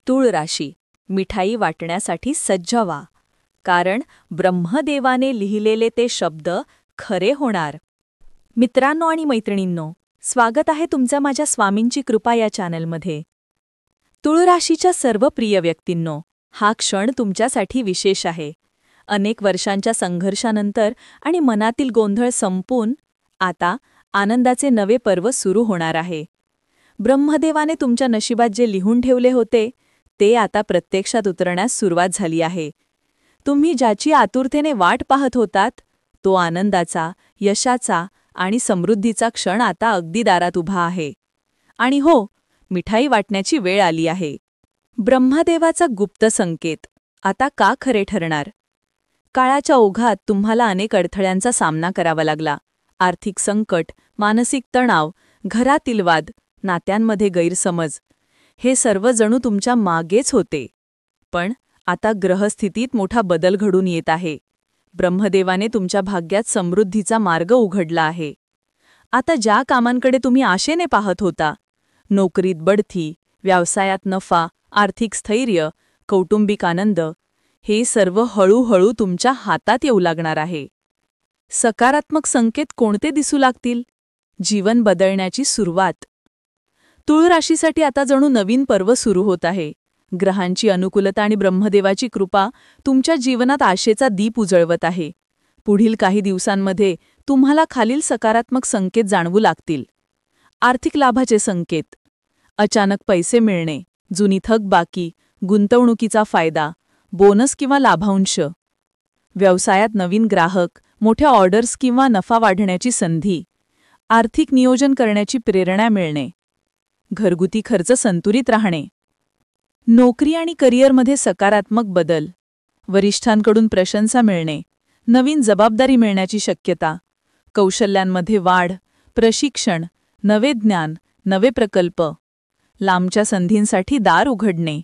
तूळ राशी मिठाई वाटण्यासाठी सज्ज व्हा, कारण ब्रह्मदेवाने लिहिलेले ते शब्द खरे होणार. मित्रांनो आणि मैत्रिणींनो, स्वागत आहे तुमचं माझ्या स्वामींची कृपा या चॅनलमध्ये. तूळ राशीच्या सर्व प्रिय व्यक्तींनो, हा क्षण तुमच्यासाठी विशेष आहे. अनेक वर्षांच्या संघर्षानंतर आणि मनातील गोंधळ संपून आता आनंदाचे नवे पर्व सुरू होणार आहे. ब्रह्मदेवाने तुमच्या नशिबात जे लिहून ठेवले होते ते आता प्रत्यक्षात उतरण्यास सुरुवात झाली आहे. तुम्ही ज्याची आतुरतेने वाट पाहत होतात तो आनंदाचा, यशाचा आणि समृद्धीचा क्षण आता अगदी दारात उभा आहे. आणि हो, मिठाई वाटण्याची वेळ आली आहे. ब्रह्मदेवाचा गुप्त संकेत आता का खरे ठरणार? काळाच्या ओघात तुम्हाला अनेक अडथळ्यांचा सामना करावा लागला. आर्थिक संकट, मानसिक तणाव, घरातील वाद, नात्यांमध्ये गैरसमज, हे सर्व जणू तुमच्या मागेच होते. पण आता ग्रहस्थितीत मोठा बदल घडून येत आहे. ब्रह्मदेवाने तुमच्या भाग्यात समृद्धीचा मार्ग उघडला आहे. आता ज्या कामांकडे तुम्ही आशेने पाहत होता, नोकरीत बढती, व्यवसायात नफा, आर्थिक स्थैर्य, कौटुंबिक आनंद, हे सर्व हळूहळू तुमच्या हातात येऊ लागणार आहे. सकारात्मक संकेत कोणते दिसू लागतील? जीवन बदलण्याची सुरुवात. तूळ राशीसाठी आता जणू नवीन पर्व सुरू होत आहे. ग्रहांची अनुकूलता आणि ब्रह्मदेवाची कृपा तुमच्या जीवनात आशेचा दीप उजळवत आहे. पुढील काही दिवसांमध्ये तुम्हाला खालील सकारात्मक संकेत जाणवू लागतील. आर्थिक लाभाचे संकेत. अचानक पैसे मिळणे, जुनी थकबाकी, गुंतवणुकीचा फायदा, बोनस किंवा लाभांश. व्यवसायात नवीन ग्राहक, मोठ्या ऑर्डर्स किंवा नफा वाढण्याची संधी. आर्थिक नियोजन करण्याची प्रेरणा मिळणे. घरगुती खर्च संतुलित राहणे. नोकरी आणि करिअरमध्ये सकारात्मक बदल. वरिष्ठांकडून प्रशंसा मिळणे, नवीन जबाबदारी मिळण्याची शक्यता. कौशल्यांमध्ये वाढ, प्रशिक्षण, नवे ज्ञान, नवे प्रकल्प. लांबच्या संधींसाठी दार उघडणे.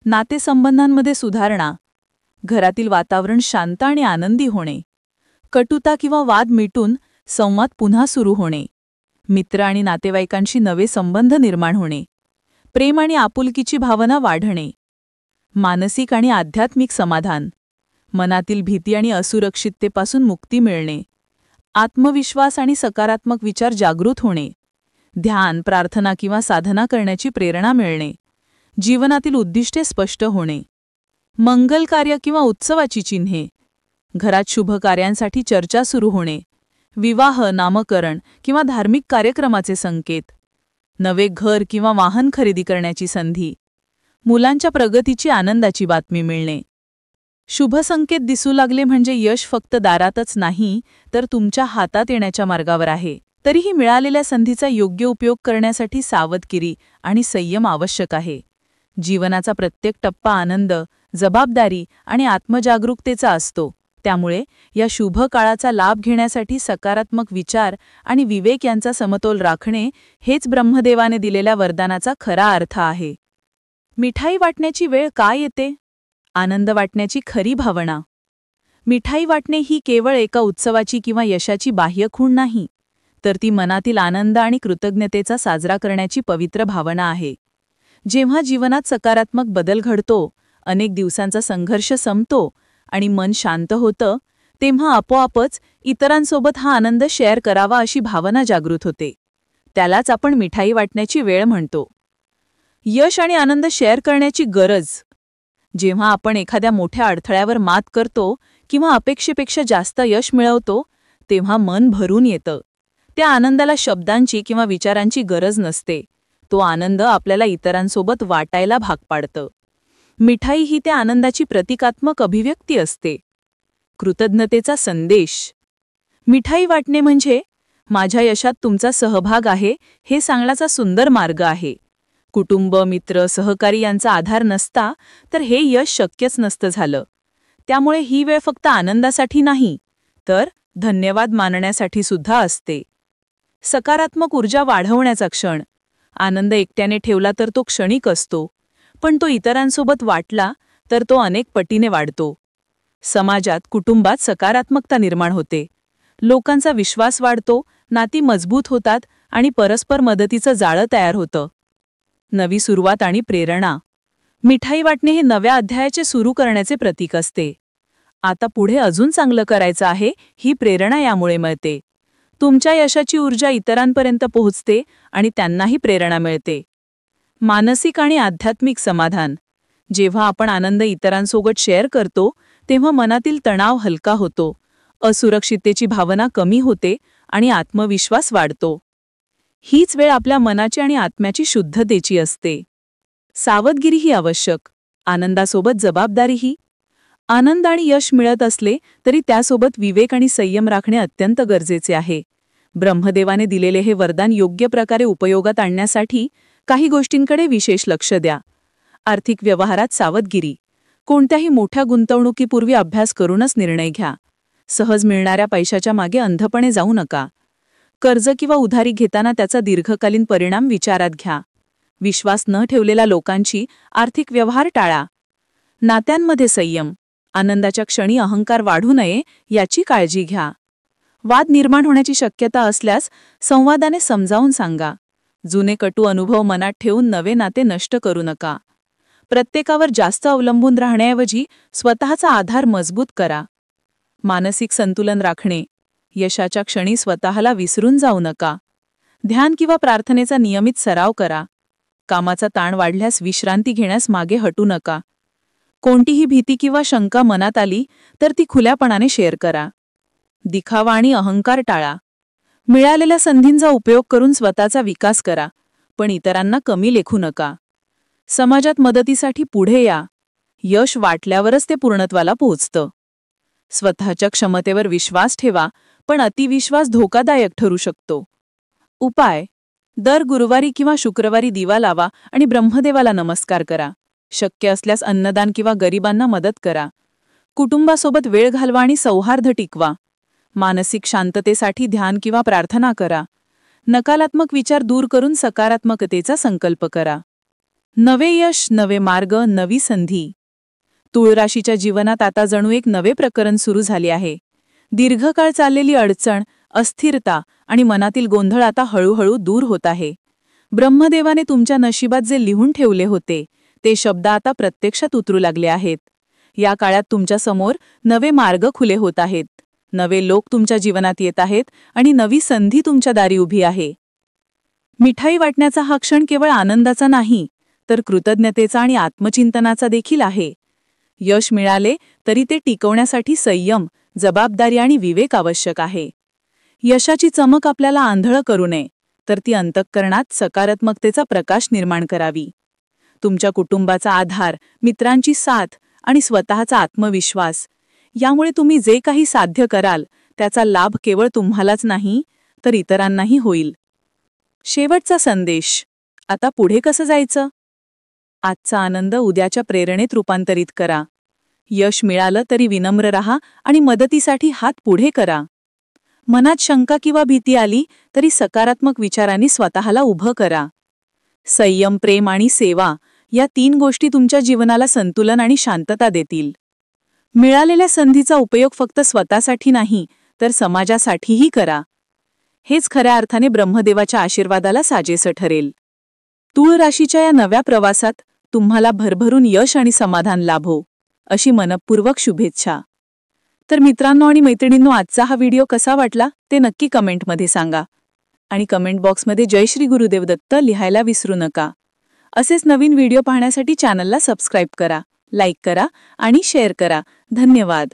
नातेसंबंधांमध्ये सुधारणा. घरातील वातावरण शांत आणि आनंदी होणे. कटुता किंवा वाद मिटून संवाद पुन्हा सुरू होणे. मित्र आणि नातेवाईकांशी नवे संबंध निर्माण होणे. प्रेम आणि आपुलकीची भावना वाढणे. मानसिक आणि आध्यात्मिक समाधान. मनातील भीती आणि असुरक्षिततेपासून मुक्ती मिळणे. आत्मविश्वास आणि सकारात्मक विचार जागृत होणे. ध्यान, प्रार्थना किंवा साधना करण्याची प्रेरणा मिळणे. जीवनातील उद्दिष्टे स्पष्ट होणे. मंगल कार्य किंवा उत्सवाची चिन्हे. घरात शुभ कार्यांसाठी चर्चा सुरू होणे. विवाह, नामकरण किंवा धार्मिक कार्यक्रमाचे संकेत. नवे घर किंवा वाहन खरेदी करण्याची संधी. मुलांच्या प्रगतीची आनंदाची बातमी मिळणे. शुभ संकेत दिसू लागले म्हणजे यश फक्त दारातच नाही, तर तुमच्या हातात येण्याच्या मार्गावर आहे. तरीही मिळालेल्या संधीचा योग्य उपयोग करण्यासाठी सावधगिरी आणि संयम आवश्यक आहे. जीवनाचा प्रत्येक टप्पा आनंद, जबाबदारी आणि आत्मजागरूकतेचा असतो. त्यामुळे या शुभ काळाचा लाभ घेण्यासाठी सकारात्मक विचार आणि विवेक यांचा समतोल राखणे हेच ब्रह्मदेवाने दिलेल्या वरदानाचा खरा अर्थ आहे. मिठाई वाटण्याची वेळ का येते? आनंद वाटण्याची खरी भावना. मिठाई वाटणे ही केवळ एका उत्सवाची किंवा यशाची बाह्य खूण नाही, तर ती मनातील आनंद आणि कृतज्ञतेचा साजरा करण्याची पवित्र भावना आहे. जेव्हा जीवनात सकारात्मक बदल घडतो, अनेक दिवसांचा संघर्ष संपतो आणि मन शांत होतं, तेव्हा आपोआपच इतरांसोबत हा आनंद शेअर करावा अशी भावना जागृत होते. त्यालाच आपण मिठाई वाटण्याची वेळ म्हणतो. यश आणि आनंद शेअर करण्याची गरज. जेव्हा आपण एखाद्या मोठ्या अडथळ्यावर मात करतो किंवा अपेक्षेपेक्षा जास्त यश मिळवतो, तेव्हा मन भरून येतं. त्या आनंदाला शब्दांची किंवा विचारांची गरज नसते. तो आनंद आपल्याला इतरांसोबत वाटायला भाग पाडतं. मिठाई ही त्या आनंदाची प्रतिकात्मक अभिव्यक्ती असते. कृतज्ञतेचा संदेश. मिठाई वाटणे म्हणजे माझ्या यशात तुमचा सहभाग आहे हे सांगण्याचा सुंदर मार्ग आहे. कुटुंब, मित्र, सहकारी यांचा आधार नसता तर हे यश शक्यच नसतं झालं. त्यामुळे ही वेळ फक्त आनंदासाठी नाही, तर धन्यवाद मानण्यासाठी सुद्धा असते. सकारात्मक ऊर्जा वाढवण्याचा क्षण. आनंद एकट्याने ठेवला तर तो क्षणिक असतो, पण तो इतरांसोबत वाटला तर तो अनेक पटीने वाढतो. समाजात, कुटुंबात सकारात्मकता निर्माण होते. लोकांचा विश्वास वाढतो, नाती मजबूत होतात आणि परस्पर मदतीचं जाळं तयार होतं. नवी सुरुवात आणि प्रेरणा. मिठाई वाटणे हे नव्या अध्यायाचे सुरू करण्याचे प्रतीक असते. आता पुढे अजून चांगलं करायचं आहे ही प्रेरणा यामुळे मिळते. तुमच्या यशाची ऊर्जा इतरांपर्यंत पोहोचते आणि त्यांनाही प्रेरणा मिळते. मानसिक आणि आध्यात्मिक समाधान. जेव्हा आपण आनंद इतरांसोबत शेअर करतो तेव्हा मनातील तणाव हलका होतो, असुरक्षिततेची भावना कमी होते आणि आत्मविश्वास वाढतो. हीच वेळ आपल्या मनाची आणि आत्म्याची शुद्धतेची असते. सावधगिरीही आवश्यक, आनंदासोबत जबाबदारीही. आनंद आणि यश मिळत असले तरी त्यासोबत विवेक आणि संयम राखणे अत्यंत गरजेचे आहे. ब्रह्मदेवाने दिलेले हे वरदान योग्य प्रकारे उपयोगात आणण्यासाठी काही गोष्टींकडे विशेष लक्ष द्या. आर्थिक व्यवहारात सावधगिरी. कोणत्याही मोठ्या गुंतवणुकीपूर्वी अभ्यास करूनच निर्णय घ्या. सहज मिळणाऱ्या पैशाच्या मागे अंधपणे जाऊ नका. कर्ज किंवा उधारी घेताना त्याचा दीर्घकालीन परिणाम विचारात घ्या. विश्वास न ठेवलेल्या लोकांची आर्थिक व्यवहार टाळा. नात्यांमध्ये संयम. आनंदाच्या क्षणी अहंकार वाढू नये याची काळजी घ्या. वाद निर्माण होण्याची शक्यता असल्यास संवादाने समजावून सांगा. जुने कटू अनुभव मनात ठेवून नवे नाते नष्ट करू नका. प्रत्येकावर जास्त अवलंबून राहण्याऐवजी स्वतःचा आधार मजबूत करा. मानसिक संतुलन राखणे. यशाच्या क्षणी स्वतःला विसरून जाऊ नका. ध्यान किंवा प्रार्थनेचा नियमित सराव करा. कामाचा ताण वाढल्यास विश्रांती घेण्यास मागे हटू नका. कोणतीही भीती किंवा शंका मनात आली तर ती खुल्यापणाने शेअर करा. दिखावा आणि अहंकार टाळा. मिळालेल्या संधींचा उपयोग करून स्वतःचा विकास करा, पण इतरांना कमी लेखू नका. समाजात मदतीसाठी पुढे या. यश वाटल्यावरच ते पूर्णत्वाला पोहोचतं. स्वतःच्या क्षमतेवर विश्वास ठेवा, पण अतिविश्वास धोकादायक ठरू शकतो. उपाय. दर गुरुवारी किंवा शुक्रवारी दिवा लावा आणि ब्रह्मदेवाला नमस्कार करा. शक्य असल्यास अन्नदान किंवा गरिबांना मदत करा. कुटुंबासोबत वेळ घालवा आणि सौहार्द टिकवा. मानसिक शांततेसाठी ध्यान किंवा प्रार्थना करा. नकारात्मक विचार दूर करून सकारात्मकतेचा संकल्प करा. नवे यश, नवे मार्ग, नवी संधी. तुळ राशीच्या जीवनात आता जणू एक नवे प्रकरण सुरू झाले आहे. दीर्घकाळ चाललेली अडचण, अस्थिरता आणि मनातील गोंधळ आता हळूहळू दूर होत आहे. ब्रह्मदेवाने तुमच्या नशिबात जे लिहून ठेवले होते ते शब्द आता प्रत्यक्षात उतरू लागले आहेत. या काळात तुमच्या समोर नवे मार्ग खुले होत आहेत. नवे लोक तुमच्या जीवनात येत आहेत आणि नवी संधी तुमच्या दारी उभी आहे. मिठाई वाटण्याचा हा क्षण केवळ आनंदाचा नाही, तर कृतज्ञतेचा आणि आत्मचिंतनाचा देखील आहे. यश मिळाले तरी ते टिकवण्यासाठी संयम, जबाबदारी आणि विवेक आवश्यक आहे. यशाची चमक आपल्याला आंधळ करू नये, तर ती अंतःकरणात सकारात्मकतेचा प्रकाश निर्माण करावी. तुमच्या कुटुंबाचा आधार, मित्रांची साथ आणि स्वतःचा आत्मविश्वास यामुळे तुम्ही जे काही साध्य कराल त्याचा लाभ केवळ तुम्हालाच नाही, तर इतरांनाही होईल. शेवटचा संदेश. आता पुढे कसं जायचं? आजचा आनंद उद्याच्या प्रेरणेत रूपांतरित करा. यश मिळालं तरी विनम्र राहा आणि मदतीसाठी हात पुढे करा. मनात शंका किंवा भीती आली तरी सकारात्मक विचारांनी स्वतःला उभं करा. संयम, प्रेम आणि सेवा या 3 गोष्टी तुमच्या जीवनाला संतुलन आणि शांतता देतील. मिळालेल्या संधीचा उपयोग फक्त स्वतःसाठी नाही, तर समाजासाठीही करा. हेच खऱ्या अर्थाने ब्रह्मदेवाच्या आशीर्वादाला साजेसं ठरेल. तुळ राशीच्या या नव्या प्रवासात तुम्हाला भरभरून यश आणि समाधान लाभो, अशी मनपूर्वक शुभेच्छा. तर मित्रांनो आणि मैत्रिणींनो, आजचा हा व्हिडिओ कसा वाटला ते नक्की कमेंटमध्ये सांगा. आणि कमेंट बॉक्समध्ये जय श्री गुरुदेव दत्त लिहायला विसरू नका. असेच नवीन व्हिडिओ पाहण्यासाठी चॅनलला सबस्क्राईब करा, लाईक करा आणि शेअर करा. धन्यवाद.